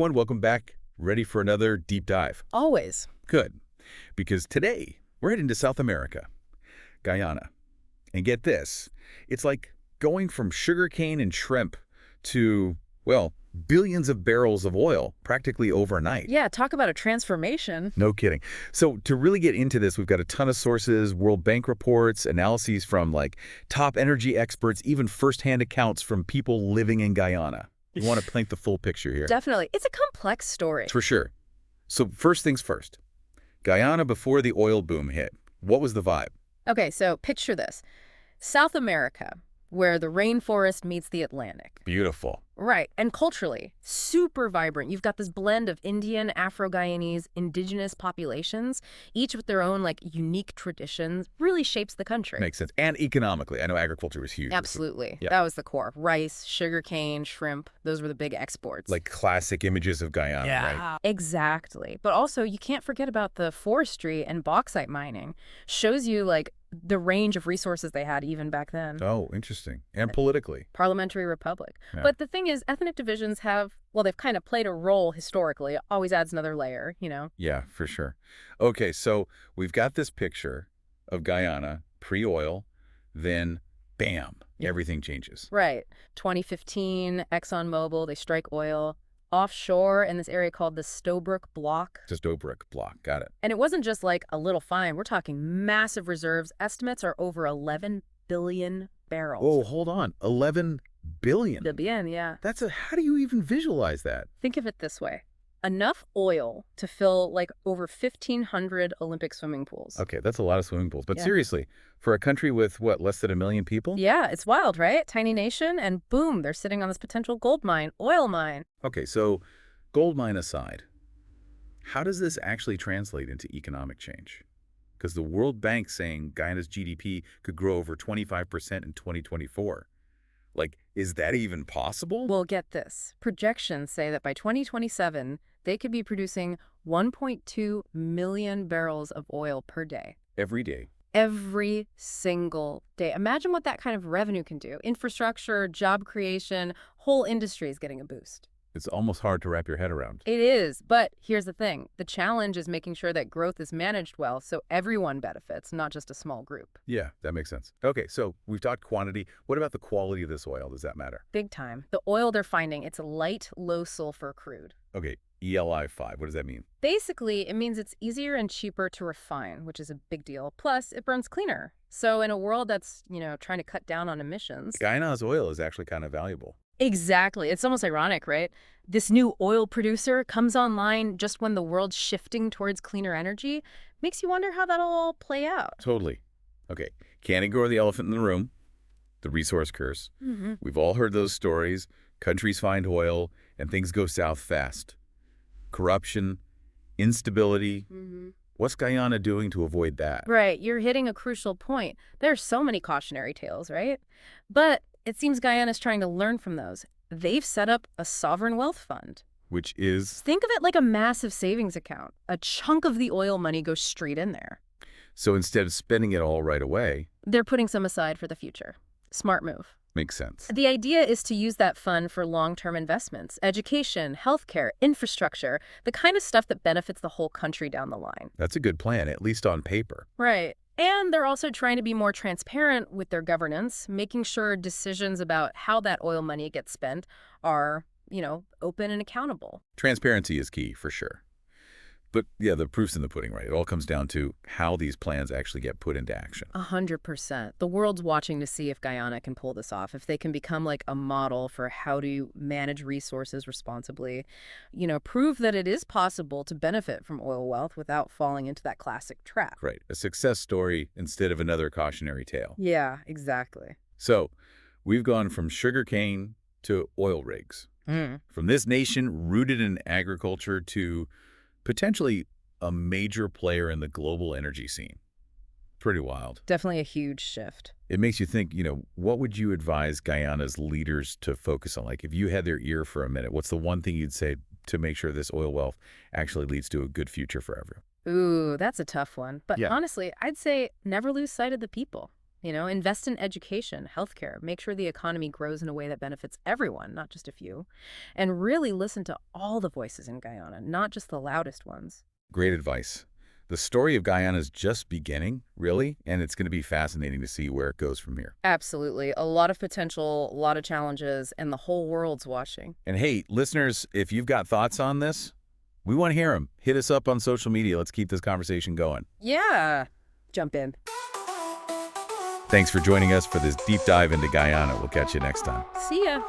everyone. Welcome back. Ready for another deep dive? Always. Good. Because today, we're heading to South America, Guyana. And get this, it's like going from sugarcane and shrimp to, well, billions of barrels of oil practically overnight. Yeah, talk about a transformation. No kidding. So to really get into this, we've got a ton of sources, World Bank reports, analyses from like top energy experts, even firsthand accounts from people living in Guyana. You want to paint the full picture here. Definitely. It's a complex story. For sure. So first things first. Guyana before the oil boom hit. What was the vibe? Okay, so picture this. South America, where the rainforest meets the Atlantic. Beautiful. Right, and culturally, super vibrant. You've got this blend of Indian, Afro-Guyanese, indigenous populations, each with their own, like, unique traditions, really shapes the country. Makes sense. And economically. I know agriculture was huge. Absolutely. Yeah. That was the core. Rice, sugarcane, shrimp, those were the big exports. Like classic images of Guyana, right? Exactly. But also, you can't forget about the forestry and bauxite mining. Shows you, like, the range of resources they had even back then. Oh, interesting. And politically. Parliamentary republic. Yeah. But the thing is, ethnic divisions have, well, they've kind of played a role historically. It always adds another layer, you know? Yeah, for sure. Okay, so we've got this picture of Guyana pre-oil, then bam, everything changes. Right. 2015, ExxonMobil, they strike oil offshore in this area called the Stobrook Block. Just Obrick block. Got it. And it wasn't just like a little find. We're talking massive reserves. Estimates are over 11 billion barrels. Oh, hold on. 11 billion. Billion, yeah. How do you even visualize that? Think of it this way. Enough oil to fill like over 1,500 Olympic swimming pools. Okay, that's a lot of swimming pools. But Yeah. seriously, for a country with, what, less than 1 million people? Yeah, it's wild, right? Tiny nation, and boom, they're sitting on this potential gold mine, oil mine. Okay, so gold mine aside, how does this actually translate into economic change? Because the World Bank's saying Guyana's GDP could grow over 25% in 2024. Like, is that even possible? Well, get this. Projections say that by 2027, they could be producing 1.2 million barrels of oil per day. Every day. Every single day. Imagine what that kind of revenue can do. Infrastructure, job creation, whole industry is getting a boost. It's almost hard to wrap your head around. It is, but here's the thing. The challenge is making sure that growth is managed well so everyone benefits, not just a small group. Yeah, that makes sense. Okay, so we've talked quantity. What about the quality of this oil? Does that matter? Big time. The oil they're finding, it's light, low-sulfur crude. Okay, ELI-5, what does that mean? Basically, it means it's easier and cheaper to refine, which is a big deal. Plus, it burns cleaner. So in a world that's, trying to cut down on emissions... Guyana's oil is actually kind of valuable. Exactly. It's almost ironic, right? This new oil producer comes online just when the world's shifting towards cleaner energy. Makes you wonder how that'll all play out. Totally. Okay, can't ignore the elephant in the room, the resource curse. Mm-hmm. We've all heard those stories. Countries find oil, and things go south fast. Corruption, instability. Mm-hmm. What's Guyana doing to avoid that? Right. You're hitting a crucial point. There are so many cautionary tales, right? But it seems Guyana's trying to learn from those. They've set up a sovereign wealth fund. Which is? Think of it like a massive savings account. A chunk of the oil money goes straight in there. So instead of spending it all right away... They're putting some aside for the future. Smart move. Makes sense. The idea is to use that fund for long-term investments, education, healthcare, infrastructure, the kind of stuff that benefits the whole country down the line. That's a good plan, at least on paper. Right. And they're also trying to be more transparent with their governance, making sure decisions about how that oil money gets spent are, open and accountable. Transparency is key, for sure. But yeah, the proof's in the pudding, right? It all comes down to how these plans actually get put into action. 100%. The world's watching to see if Guyana can pull this off, if they can become like a model for how to manage resources responsibly, prove that it is possible to benefit from oil wealth without falling into that classic trap. Right. A success story instead of another cautionary tale. Yeah, exactly. So we've gone from sugarcane to oil rigs. From this nation rooted in agriculture to potentially a major player in the global energy scene. Pretty wild. Definitely a huge shift. It makes you think, what would you advise Guyana's leaders to focus on? Like, if you had their ear for a minute, what's the one thing you'd say to make sure this oil wealth actually leads to a good future for everyone? Ooh, that's a tough one. But Yeah. honestly, I'd say never lose sight of the people. Invest in education, healthcare, make sure the economy grows in a way that benefits everyone, not just a few, and really listen to all the voices in Guyana, not just the loudest ones. Great advice. The story of Guyana is just beginning, really, and it's going to be fascinating to see where it goes from here. Absolutely. A lot of potential, a lot of challenges, and the whole world's watching. And hey, listeners, if you've got thoughts on this, we want to hear them. Hit us up on social media. Let's keep this conversation going. Yeah. Jump in. Thanks for joining us for this deep dive into Guyana. We'll catch you next time. See ya.